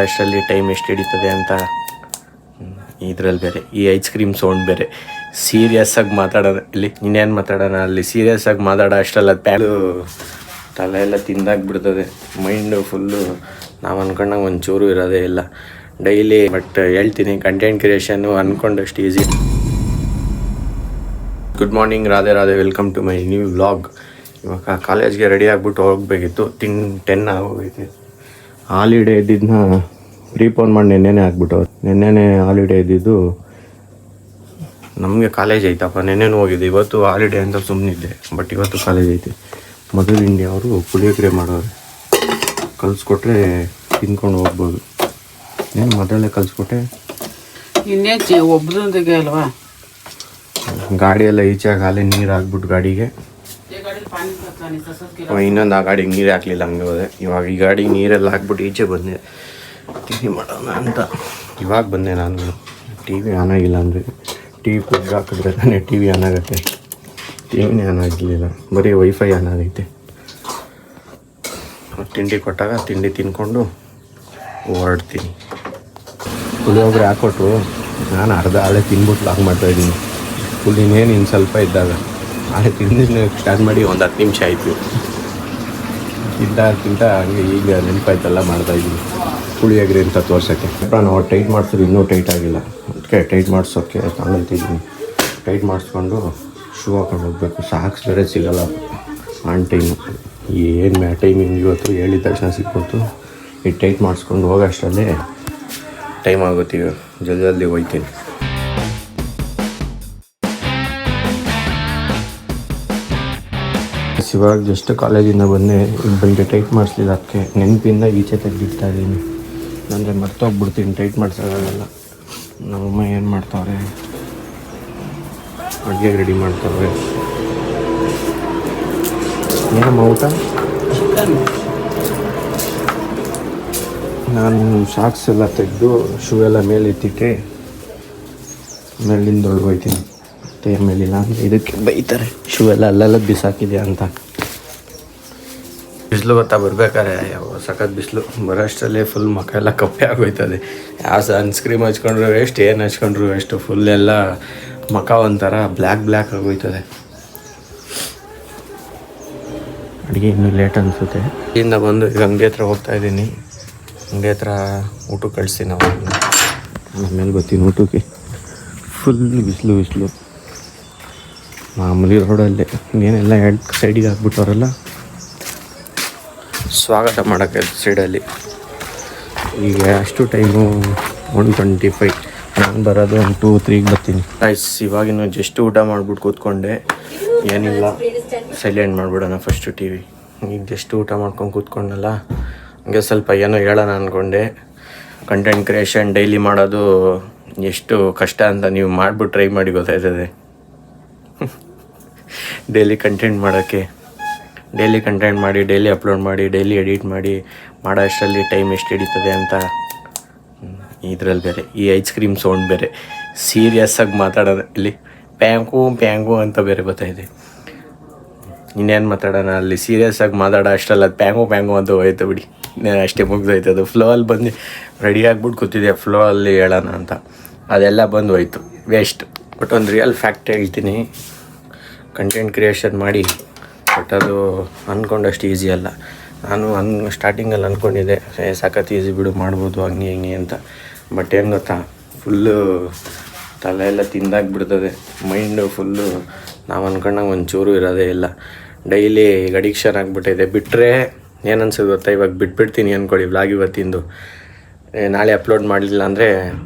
ಅಷ್ಟರಲ್ಲಿ ಟೈಮ್ ಎಷ್ಟು ಹಿಡಿತದೆ ಅಂತ ಇದರಲ್ಲಿ ಬೇರೆ ಈ ಐಸ್ ಕ್ರೀಮ್ ಸೌಂಡ್ ಬೇರೆ ಸೀರಿಯಸ್ ಆಗಿ ಮಾತಾಡೋಣ. ಇಲ್ಲಿ ಇನ್ನೇನು ಮಾತಾಡೋಣ, ಅಲ್ಲಿ ಸೀರಿಯಸ್ ಆಗಿ ಮಾತಾಡೋ ಅಷ್ಟರಲ್ಲಿ ಅದು ಪ್ಯಾಲು ತಲೆ ಎಲ್ಲ ತಿಂದಾಗ್ಬಿಡ್ತದೆ. ಮೈಂಡು ಫುಲ್ಲು ನಾವು ಅಂದ್ಕೊಂಡಾಗ ಒಂಚೂರು ಇರೋದೇ ಇಲ್ಲ ಡೈಲಿ. ಬಟ್ ಹೇಳ್ತೀನಿ, ಕಂಟೆಂಟ್ ಕ್ರಿಯೇಷನ್ನು ಅಂದ್ಕೊಂಡಷ್ಟು easy. Good morning, Radhe Radhe, welcome to my new vlog. ಇವಾಗ ಕಾಲೇಜ್ಗೆ ರೆಡಿ ಆಗಿಬಿಟ್ಟು ಹೋಗಬೇಕಿತ್ತು. 10 ಆಗೋಗೈತೆ. ಹಾಲಿಡೇ ಇದ್ದಿದ್ದನ್ನ ಪ್ರೀಪೋನ್ ಮಾಡಿ ನೆನ್ನೆನೇ ಆಗ್ಬಿಟ್ಟವ್ರು. ನೆನ್ನೆನೇ ಹಾಲಿಡೇ ಇದ್ದಿದ್ದು. ನಮಗೆ ಕಾಲೇಜ್ ಐತಪ್ಪ, ನೆನ್ನೆನೂ ಹೋಗಿದ್ದೆ. ಇವತ್ತು ಹಾಲಿಡೇ ಅಂತ ಸುಮ್ಮನಿದ್ದೆ, ಬಟ್ ಇವತ್ತು ಕಾಲೇಜ್ ಐತೆ. ಮಧುರ್ ಇಂಡಿಯಾ ಅವರು ಪುಳಿಯೋಗರೆ ಮಾಡೋರು, ಕಲಿಸ್ಕೊಟ್ರೆ ತಿನ್ಕೊಂಡು ಹೋಗ್ಬೋದು. ಏನು ಮೊದಲೇ ಕಲಿಸ್ಕೊಟ್ಟೆ, ಇನ್ನೇ ಒಬ್ಬರೊಂದಿಗೆ ಅಲ್ವಾ. ಗಾಡಿಯೆಲ್ಲ ಈಚೆಗೆ ಹಾಲೆ ನೀರು ಹಾಕ್ಬಿಟ್ಟು ಗಾಡಿಗೆ ಇನ್ನೊಂದು ಆ ಗಾಡಿಗೆ ನೀರು ಹಾಕಲಿಲ್ಲ, ಹಂಗೆ ಹೋದೆ. ಇವಾಗ ಈ ಗಾಡಿಗೆ ನೀರೆಲ್ಲ ಹಾಕ್ಬಿಟ್ಟು ಈಚೆ ಬಂದೆ ತಿಂಡಿ ಮಾಡೋಣ ಅಂತ. ಇವಾಗ ಬಂದೆ ನಾನು. ಟಿ ವಿ ಆನ್ ಆಗಿಲ್ಲ ಅಂದರೆ, ಟಿ ವಿ ಪ್ಲಗ್ ಹಾಕಿದ್ರೆ ತಾನೇ ಟಿ ವಿ ಆನ್ ಆಗುತ್ತೆ. ಟಿ ವಿನೇ ಆನ್ ಆಗಿರಲಿಲ್ಲ, ಬರೀ ವೈಫೈ ಆನ್ ಆಗೈತೆ. ತಿಂಡಿ ಕೊಟ್ಟಾಗ ತಿಂಡಿ ತಿನ್ಕೊಂಡು ಹೊರಡ್ತೀನಿ. ಪುಳಿಯೋಗರೆ ಹಾಕ್ಕೊಟ್ರು, ನಾನು ಅರ್ಧ ಹಾಳೆ ತಿಂದ್ಬಿಟ್ಟು ಲಾಗ್ ಮಾಡ್ತಾಯಿದ್ದೀನಿ. ಫುಲ್ ಇನ್ನೇನು ಇನ್ನು ಸ್ವಲ್ಪ ಇದ್ದಾಗ ಹಾಳೆ ತಿಂದು ಸ್ಟಾರ್ಟ್ ಮಾಡಿ ಒಂದು 10 ನಿಮಿಷ ಆಯಿತು. ತಿಂತ ಹಂಗೆ ಈಗ ನೆನಪಾಯ್ತೆಲ್ಲ ಮಾಡ್ತಾಯಿದ್ದೀನಿ ಪುಳಿಯೋಗರೆ ಅಂತ ತೋರ್ಸೋಕ್ಕೆ. ನಾವು ಟೈಟ್ ಮಾಡಿಸಿದ್ರು, ಇನ್ನೂ ಟೈಟ್ ಆಗಿಲ್ಲ. ಅದಕ್ಕೆ ಟೈಟ್ ಮಾಡಿಸೋಕ್ಕೆ ತಗೊಳ್ತಿದ್ದೀನಿ. ಟೈಟ್ ಮಾಡಿಸ್ಕೊಂಡು ಶೂ ಹಾಕೊಂಡು ಹೋಗ್ಬೇಕು. ಸಾಕ್ಸ್ ಬೇರೆ ಸಿಗೋಲ್ಲ ಆನ್ ಟೈಮು. ಏನು ಟೈಮಿಂಗ್ ಇವತ್ತು ಹೇಳಿದ ತಕ್ಷಣ ಸಿಕ್ಕೊಟ್ಟು ಈ ಟೈಟ್ ಮಾಡಿಸ್ಕೊಂಡು ಹೋಗೋಷ್ಟರಲ್ಲೇ ಟೈಮ್ ಆಗುತ್ತೆ. ಈಗ ಜಲ್ದಿ ಹೋಗ್ತೀನಿ. ಇವಾಗ ಜಸ್ಟ್ ಕಾಲೇಜಿಂದ ಬಂದೆ. ಈಗ ಬಂದು ಟೈಟ್ ಮಾಡಿಸ್ಲಿಲ್ಲ, ಅದಕ್ಕೆ ನೆನಪಿಂದ ಈಚೆ ತೆಗೆದಿಡ್ತಾ ಇದ್ದೀನಿ. ಅಂದರೆ ಮರ್ತೋಗ್ಬಿಡ್ತೀನಿ, ಟೈಟ್ ಮಾಡಿಸೋಲ್ಲ. ನಮ್ಮಮ್ಮ ಏನು ಮಾಡ್ತಾವ್ರೆ, ಅಡುಗೆ ರೆಡಿ ಮಾಡ್ತಾವ್ರೆ. ಏನಮ್ಮ ಊಟ? ನಾನು ಶಾಕ್ಸ್ ಎಲ್ಲ ತೆಗೆದು ಶೂ ಎಲ್ಲ ಮೇಲೆ ಎತ್ತಿಟ್ಟೆ ಮೇಲಿಂದ ಹೋಗ್ತೀನಿ. ಮತ್ತೆ ಮೇಲಿಲ್ಲ ಅಂದರೆ ಇದಕ್ಕೆ ಬೈತಾರೆ, ಶೂ ಎಲ್ಲ ಅಲ್ಲೆಲ್ಲ ಬಿಸಾಕಿದೆ ಅಂತ. ಬಿಸಿಲು ಗೊತ್ತಾ ಬರ್ಬೇಕಾರೆ, ಯಾವ ಸಖತ್ ಬಿಸಿಲು. ಬರೋಷ್ಟರಲ್ಲಿ ಫುಲ್ ಮುಖ ಎಲ್ಲ ಕಪ್ಪೆ ಆಗೋಯ್ತದೆ. ಯಾವ ಸನ್ಸ್ಕ್ರೀಮ್ ಹಚ್ಕೊಂಡ್ರು ವೇಸ್ಟ್, ಏನು ಹಚ್ಕೊಂಡ್ರು ವೇಸ್ಟು. ಫುಲ್ ಎಲ್ಲ ಮುಖ ಒಂಥರ ಬ್ಲ್ಯಾಕ್ ಆಗೋಯ್ತದೆ. ಅಡುಗೆ ಇನ್ನೂ ಲೇಟ್ ಅನಿಸುತ್ತೆ. ಇಲ್ಲಿಂದ ಬಂದು ಈಗ ಅಂಗಡಿ ಹತ್ರ ಹೋಗ್ತಾಯಿದ್ದೀನಿ. ಅಂಗಡಿ ಹತ್ರ ಊಟಕ್ಕೆ ಕಳಿಸ್ತೀನಿ ನಾವು. ಆಮೇಲೆ ಬರ್ತೀನಿ ಊಟಕ್ಕೆ. ಫುಲ್ ಬಿಸಿಲು ಮಾಮೂಲಿ ರೋಡಲ್ಲೇ ಏನೆಲ್ಲ ಸೈಡಿಗೆ ಹಾಕ್ಬಿಟ್ಟವರೆಲ್ಲ ಸ್ವಾಗತ ಮಾಡೋಕ್ಕೆ ಸೈಡಲ್ಲಿ. ಈಗ ಅಷ್ಟು ಟೈಮು 1:25. ನಾನು ಬರೋದು 2-3ಗೆ ಬರ್ತೀನಿ. ರೈಸ್ ಇವಾಗಿನ್ನು ಜಸ್ಟ್ ಊಟ ಮಾಡ್ಬಿಟ್ಟು ಕೂತ್ಕೊಂಡೆ. ಏನಿಲ್ಲ, ಸೈಲೆಂಟ್ ಮಾಡಿಬಿಡೋಣ ಫಸ್ಟು ಟಿ ವಿ. ಈಗ ಜಸ್ಟ್ ಊಟ ಮಾಡ್ಕೊಂಡು ಕೂತ್ಕೊಂಡಲ್ಲ, ಹಂಗೆ ಸ್ವಲ್ಪ ಏನೋ ಹೇಳೋಣ ಅಂದ್ಕೊಂಡೆ. ಕಂಟೆಂಟ್ ಕ್ರಿಯೇಷನ್ ಡೈಲಿ ಮಾಡೋದು ಎಷ್ಟು ಕಷ್ಟ ಅಂತ ನೀವು ಮಾಡಿಬಿಟ್ಟು ಟ್ರೈ ಮಾಡಿ ಗೊತ್ತಾಯ್ತದೆ. ಡೈಲಿ ಕಂಟೆಂಟ್ ಮಾಡಿ ಡೈಲಿ ಅಪ್ಲೋಡ್ ಮಾಡಿ ಡೈಲಿ ಎಡಿಟ್ ಮಾಡಿ ಮಾಡೋ ಅಷ್ಟರಲ್ಲಿ ಟೈಮ್ ಎಷ್ಟು ಹಿಡಿತದೆ ಅಂತ ಇದರಲ್ಲಿ ಬೇರೆ ಈ ಐಸ್ ಕ್ರೀಮ್ ಸೌಂಡ್ ಬೇರೆ ಸೀರಿಯಸ್ ಆಗಿ ಮಾತಾಡೋಣ. ಇಲ್ಲಿ ಪ್ಯಾಂಕು ಅಂತ ಬೇರೆ ಗೊತ್ತಾಯಿದೆ. ಇನ್ನೇನು ಮಾತಾಡೋಣ, ಅಲ್ಲಿ ಸೀರಿಯಸ್ ಆಗಿ ಮಾತಾಡೋ ಅಷ್ಟರಲ್ಲಿ ಅದು ಪ್ಯಾಂಗು ಅಂತ ಹೋಯ್ತು ಬಿಡಿ. ಅಷ್ಟೇ ಮುಗ್ದೋಯ್ತು. ಅದು ಫ್ಲೋ ಅಲ್ಲಿ ಬಂದು ರೆಡಿ ಆಗಿಬಿಟ್ಟು ಕೂತಿದ್ದೆ, ಫ್ಲೋ ಅಲ್ಲಿ ಹೇಳೋಣ ಅಂತ. ಅದೆಲ್ಲ ಬಂದು ಹೋಯ್ತು, ವೇಸ್ಟ್. ಬಟ್ ಒಂದು ರಿಯಲ್ ಫ್ಯಾಕ್ಟ್ ಹೇಳ್ತೀನಿ, ಕಂಟೆಂಟ್ ಕ್ರಿಯೇಷನ್ ಮಾಡಿ, ಬಟ್ ಅದು ಅಂದ್ಕೊಂಡಷ್ಟು ಈಸಿ ಅಲ್ಲ. ನಾನು ಸ್ಟಾರ್ಟಿಂಗಲ್ಲಿ ಅಂದ್ಕೊಂಡಿದ್ದೆ ಸಖತ್ ಈಸಿ ಬಿಡು, ಮಾಡ್ಬೋದು ಹಂಗೆ ಅಂತ. ಬಟ್ ಏನು ಗೊತ್ತಾ, ಫುಲ್ಲು ತಲೆ ಎಲ್ಲ ತಿಂದಾಗ್ಬಿಡ್ತದೆ. ಮೈಂಡು ಫುಲ್ಲು ನಾವು ಅಂದ್ಕೊಂಡಾಗ ಒಂಚೂರು ಇರೋದೇ ಇಲ್ಲ. ಡೈಲಿ ಅಡಿಕ್ಷನ್ ಆಗಿಬಿಟ್ಟಿದೆ. ಬಿಟ್ಟರೆ ಏನು ಅನ್ಸೋದು ಗೊತ್ತಾ, ಇವಾಗ ಬಿಟ್ಬಿಡ್ತೀನಿ ಅಂದ್ಕೊಳ್ಳಿ ವ್ಲಾಗ್ ಇವತ್ತಿಂದು. ನಾಳೆ ಅಪ್ಲೋಡ್ ಮಾಡಲಿಲ್ಲ ಅಂದರೆ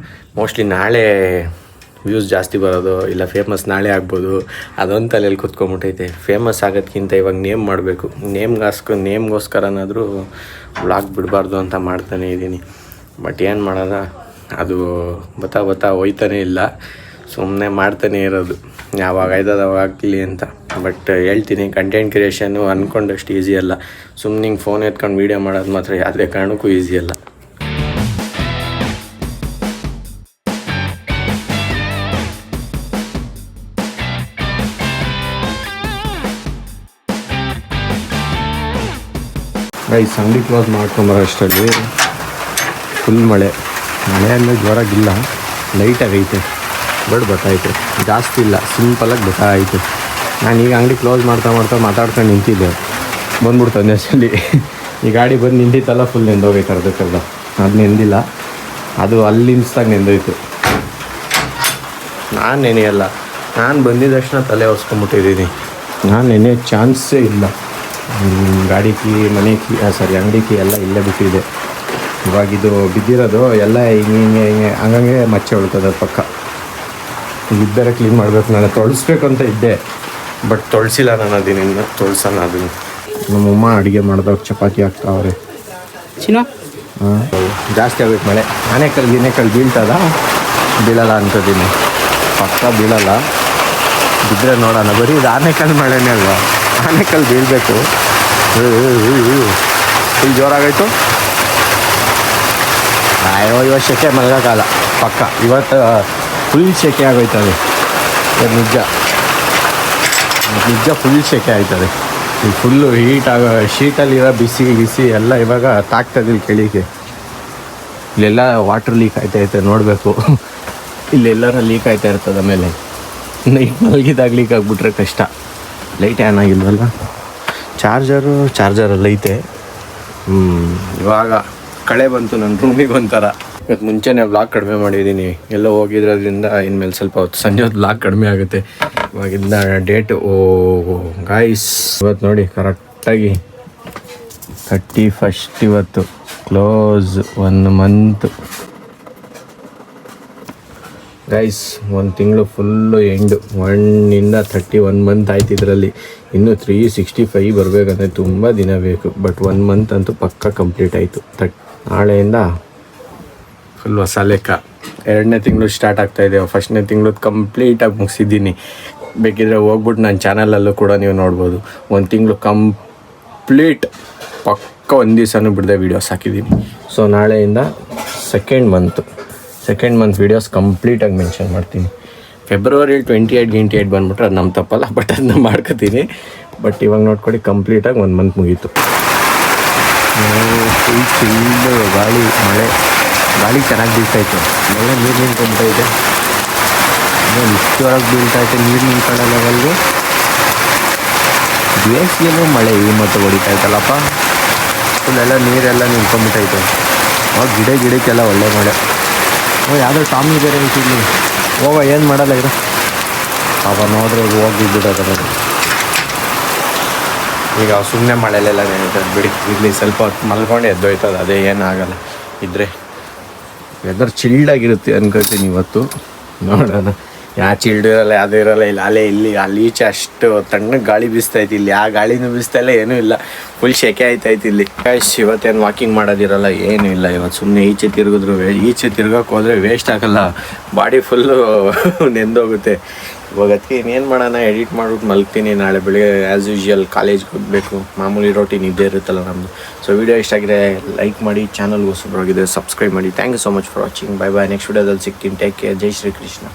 ಮೋಸ್ಟ್ಲಿ ನಾಳೆ ವ್ಯೂಸ್ ಜಾಸ್ತಿ ಬರೋದು, ಇಲ್ಲ ಫೇಮಸ್ ನಾಳೆ ಆಗ್ಬೋದು. ಅದೊಂದು ತಲೆಯಲ್ಲಿ ಕೂತ್ಕೊಂಡ್ಬಿಟ್ಟೈತೆ. ಫೇಮಸ್ ಆಗೋದಕ್ಕಿಂತ ಇವಾಗ ನೇಮ್ ಮಾಡಬೇಕು. ನೇಮ್ಗೋಸ್ಕರನಾದರೂ ವ್ಲಾಗ್ ಬಿಡಬಾರ್ದು ಅಂತ ಮಾಡ್ತಾನೇ ಇದ್ದೀನಿ. ಬಟ್ ಏನು ಮಾಡೋದ, ಅದು ಬತ್ತಾ ಹೋಯ್ತಾನೇ ಇಲ್ಲ. ಸುಮ್ಮನೆ ಮಾಡ್ತಾನೆ ಇರೋದು, ಯಾವಾಗ ಆಯ್ತದ ಅವಾಗ ಆಗ್ತಿಲಿ ಅಂತ. ಬಟ್ ಹೇಳ್ತೀನಿ, ಕಂಟೆಂಟ್ ಕ್ರಿಯೇಷನ್ನು ಅಂದ್ಕೊಂಡಷ್ಟು ಈಸಿ ಅಲ್ಲ. ಸುಮ್ಮನೆ ಹಿಂಗೆ ಫೋನ್ ಎತ್ಕೊಂಡು ವೀಡಿಯೋ ಮಾಡೋದು ಮಾತ್ರ ಯಾವುದೇ ಕಾರಣಕ್ಕೂ ಈಸಿ ಅಲ್ಲ. ಗೈಸ್ ಅಂಗಡಿ ಕ್ಲೋಸ್ ಮಾಡ್ಕೊಂಬರೋ ಅಷ್ಟರಲ್ಲಿ ಫುಲ್ ಮಳೆ ಅಂದರೆ ಜೋರಾಗಿಲ್ಲ, ಲೈಟಾಗೈತೆ. ಬರ್ತೈತೆ, ಜಾಸ್ತಿ ಇಲ್ಲ, ಸಿಂಪಲಾಗಿ ಬರ್ತಾಯಿತ್ತು. ನಾನೀಗ ಅಂಗಡಿ ಕ್ಲೋಸ್ ಮಾಡ್ತಾ ಮಾತಾಡ್ಕೊಂಡು ನಿಂತಿದ್ದೆ, ಬಂದ್ಬಿಡ್ತು ಒಂದಷ್ಟಲ್ಲಿ. ಈ ಗಾಡಿ ಬಂದು ನಿಂತಿತ್ತಲ್ಲ, ಫುಲ್ ನೆಂದೋಗೈತೆ ಅರ್ಧಕ್ಕರ್ಧ. ಅದು ನೆಂದಿಲ್ಲ, ಅದು ಅಲ್ಲಿ ನಿಲ್ಸ್ದಾಗ ನೆಂದೋಯ್ತು. ನಾನು ನೆನೆಯಲ್ಲ, ನಾನು ಬಂದಿದ ತಕ್ಷಣ ತಲೆ ಒರೆಸ್ಕೊಂಬಿಟ್ಟಿದ್ದೀನಿ. ನಾನು ನೆನೆಯೋ ಚಾನ್ಸೇ ಇಲ್ಲ. ಗಾಡಿ ಕೀ, ಮನೆ ಕೀ, ಅಂಗಡಿ ಕೀ ಎಲ್ಲ ಇಲ್ಲೇ ಬಿಟ್ಟಿದೆ. ಇವಾಗಿದು ಬಿದ್ದಿರೋದು ಎಲ್ಲ ಹಿಂಗೆ ಹಂಗಂಗೆ ಮಚ್ಚೆ ಉಳ್ತದೆ ಪಕ್ಕ. ಇದು ಬೇರೆ ಕ್ಲೀನ್ ಮಾಡಬೇಕು. ನಾನು ತೊಳಸ್ಬೇಕು ಅಂತ ಇದ್ದೆ, ಬಟ್ ತೊಳಸಿಲ್ಲ. ನಾನು ಅದನ್ನ ತೊಳ್ಸೋಣ. ಅದನ್ನು ನಮ್ಮಮ್ಮ ಅಡುಗೆ ಮಾಡಿದವಾಗ ಚಪಾತಿ ಹಾಕ್ತಾವ್ರೆ. ಚಿನ್ನ ಹಾಂ, ಜಾಸ್ತಿ ಆಗಬೇಕು ಮಳೆ. ಆನೆಕಲ್ಲು ಬೀಳ್ತದ, ಬೀಳಲ್ಲ ಅನ್ಕೋತೀನಿ. ಪಕ್ಕ ಬೀಳಲ್ಲ, ಬಿದ್ದರೆ ನೋಡೋಣ. ಬರೀ ಇದು ಆನೆಕಲ್ಲು ಮಳೆನೇ ಅಲ್ವಾ, ಆನೆಕಲ್ಲು ಬೀಳಬೇಕು. ಫುಲ್ ಜೋರಾಗೈತು. ಇವತ್ತು ಸೆಕೆ ಮಲಗೋಕ್ಕಾಗಲ್ಲ ಪಕ್ಕ. ಇವತ್ತು ಫುಲ್ ಸೆಕೆ ಆಗೋಯ್ತದೆ. ನಿಜ ಫುಲ್ ಸೆಕೆ ಆಯ್ತದೆ. ಈ ಫುಲ್ಲು ಶೀಟಲ್ಲಿರೋ ಬಿಸಿ ಎಲ್ಲ ಇವಾಗ ತಾಗ್ತದಿಲ್ಲ ಕೆಳಗೆ. ಇಲ್ಲೆಲ್ಲ ವಾಟ್ರ್ ಲೀಕ್ ಆಯ್ತೈತೆ, ನೋಡಬೇಕು. ಇಲ್ಲೆಲ್ಲರ ಲೀಕ್ ಆಯ್ತಾ ಇರ್ತದೆ. ಆಮೇಲೆ ನೈಟ್ ಮಲಗಿದಾಗ ಲೀಕ್ ಆಗಿಬಿಟ್ರೆ ಕಷ್ಟ. ಲೈಟ್ ಆನ್ ಆಗಿಲ್ವಲ್ಲ, ಚಾರ್ಜರಲ್ಲಿ ಐತೆ. ಇವಾಗ ಕಳೆ ಬಂತು ನನ್ನ ರೂಮಿಗೆ ಒಂಥರ. ಇವತ್ತು ಮುಂಚೆನೇ ವ್ಲಾಗ್ ಕಡಿಮೆ ಮಾಡಿದ್ದೀನಿ, ಎಲ್ಲ ಹೋಗಿದ್ರೋದ್ರಿಂದ ಇನ್ಮೇಲೆ ಸ್ವಲ್ಪ ಹೊತ್ತು ಸಂಜೆ ಹೊತ್ತು ವ್ಲಾಗ್ ಕಡಿಮೆ ಆಗುತ್ತೆ. ಇವಾಗಿಂದ ಡೇಟು ಗಾಯ್ಸ್, ಇವತ್ತು ನೋಡಿ ಕರೆಕ್ಟಾಗಿ 31 ಇವತ್ತು ಕ್ಲೋಸ್ 1 ಮಂತ್ ಗೈಸ್. 1 ತಿಂಗಳು ಫುಲ್ಲು ಎಂಡು. 1 31 ಮಂತ್ ಆಯ್ತು. ಇದರಲ್ಲಿ ಇನ್ನೂ 365 ಬರಬೇಕಂದ್ರೆ ತುಂಬ ದಿನ ಬೇಕು. ಬಟ್ 1 ಮಂತ್ ಅಂತೂ ಪಕ್ಕ ಕಂಪ್ಲೀಟ್ ಆಯಿತು. ನಾಳೆಯಿಂದ ಫುಲ್ ಹೊಸ ಲೆಕ್ಕ. 2ನೇ ತಿಂಗಳು ಸ್ಟಾರ್ಟ್ ಆಗ್ತಾಯಿದೆ. 1ನೇ ತಿಂಗಳು ಕಂಪ್ಲೀಟಾಗಿ ಮುಗಿಸಿದ್ದೀನಿ. ಬೇಕಿದ್ರೆ ಹೋಗ್ಬಿಟ್ಟು ನನ್ನ ಚಾನಲಲ್ಲೂ ಕೂಡ ನೀವು ನೋಡ್ಬೋದು. 1 ತಿಂಗಳು ಕಂಪ್ಲೀಟ್ ಪಕ್ಕ 1 ದಿವಸನೂ ಬಿಡದೆ ವೀಡಿಯೋಸ್ ಹಾಕಿದ್ದೀನಿ. ಸೊ ನಾಳೆಯಿಂದ ಸೆಕೆಂಡ್ ಮಂತ್ ವೀಡಿಯೋಸ್ ಕಂಪ್ಲೀಟಾಗಿ ಮೆನ್ಷನ್ ಮಾಡ್ತೀನಿ. ಫೆಬ್ರವರಿ 28 ಬಂದುಬಿಟ್ರೆ ಅದು ನಮ್ಮ ತಪ್ಪಲ್ಲ, ಬಟ್ ಅದನ್ನ ಮಾಡ್ಕೋತೀನಿ. ಬಟ್ ಇವಾಗ ನೋಡ್ಕೊಡಿ, ಕಂಪ್ಲೀಟಾಗಿ 1 ಮಂತ್ ಮುಗೀತು. ಫುಲ್ ಚಿಲ್ಲು ಗಾಳಿ, ಗಾಳಿ ಚೆನ್ನಾಗಿ ಬೀಳ್ತೈತೆ. ಎಲ್ಲ ನೀರು ನಿಂತ್ಕೊಂಡ್ಬಿಟ್ಟೈತೆ. ಇಷ್ಟೊಳಗೆ ಬೀಳ್ತೈತೆ ನೀರು ನಿಂತ್ಕೊಳ್ಳೋ ಲೆವೆಲ್ಗೆ. ಬೇಸಿಗೆನೂ ಮಳೆ ಈ ಮತ್ತು ಹೊಡಿತಾಯ್ತಲ್ಲಪ್ಪ. ಫುಲ್ಲೆಲ್ಲ ನೀರೆಲ್ಲ ನಿಂತ್ಕೊಂಡ್ಬಿಟ್ಟೈತೆ. ಅವಾಗ ಗಿಡಕ್ಕೆಲ್ಲ ಒಳ್ಳೆ ಮಳೆ. ಯಾವುದೋ ಟಾಮಿ ಬೇರೆ ಇಟ್ಟಿದ್ಲಿ. ಏನು ಮಾಡಲ್ಲ ಇದು. ಅವ ನೋಡ್ರೆ ಹೋಗಿಬಿಡೋದು. ಈಗ ಸುಮ್ಮನೆ ಮಳೆಲೆಲ್ಲ ನೆನೀತದೆ ಬಿಡಿ. ಇಲ್ಲಿ ಸ್ವಲ್ಪ ಹೊತ್ತು ಮಲ್ಕೊಂಡು ಎದ್ದೋಯ್ತದೆ, ಅದೇ ಏನಾಗಲ್ಲ. ಇದ್ದರೆ ವೆದರ್ ಚಿಲ್ಡಾಗಿರುತ್ತೆ ಅನ್ಕೊಳ್ತೀನಿ ಇವತ್ತು. ನೋಡೋಣ. ಚಿಲ್ಡ್ ಇರಲ್ಲ, ಯಾವುದೂ ಇರಲ್ಲ. ಅಲ್ಲಿ ಈಚೆ ಅಷ್ಟು ತಣ್ಣಗೆ ಗಾಳಿ ಬೀಸ್ತೈತಿ. ಇಲ್ಲಿ ಆ ಗಾಳಿನೂ ಬೀಸ್ತಾಯಿಲ್ಲ, ಏನೂ ಇಲ್ಲ. ಫುಲ್ ಸೆಕೆ ಆಯ್ತೈತಿ ಇಲ್ಲಿ. ಇವತ್ತೇನು ವಾಕಿಂಗ್ ಮಾಡೋದಿರಲ್ಲ, ಏನೂ ಇಲ್ಲ. ಇವತ್ತು ಸುಮ್ಮನೆ ಈಚೆ ತಿರ್ಗೋಕೆ ಹೋದರೆ ವೇಸ್ಟ್ ಆಗಲ್ಲ, ಬಾಡಿ ಫುಲ್ಲು ನೆಂದೋಗುತ್ತೆ. ಇವಾಗ ಅದಕ್ಕೆ ಇನ್ನೇನು ಮಾಡೋಣ, ಎಡಿಟ್ ಮಾಡ್ಬಿಟ್ಟು ಮಲ್ಗ್ತೀನಿ. ನಾಳೆ ಬೆಳಗ್ಗೆ ಆ್ಯಸ್ ಯೂಶ್ವಲ್ ಕಾಲೇಜ್ಗೆ ಹೋಗಬೇಕು. ಮಾಮೂಲಿ ರೋಟೀನ್ ಇದ್ದೇ ಇರುತ್ತಲ್ಲ ನಮ್ಮದು. ಸೊ ವಿಡಿಯೋ ಇಷ್ಟ ಆಗಿದೆ ಲೈಕ್ ಮಾಡಿ, ಚಾನಲ್ಗೆ ಹೊಸಬ್ರಾಗಿದೆ ಸಬ್ಸ್ಕ್ರೈಬ್ ಮಾಡಿ. Thank you so much for watching. Bye next ವಿಡಿಯೋದಲ್ಲಿ ಸಿಗ್ತೀನಿ. Take care. ಜೈ ಶ್ರೀ ಕೃಷ್ಣ.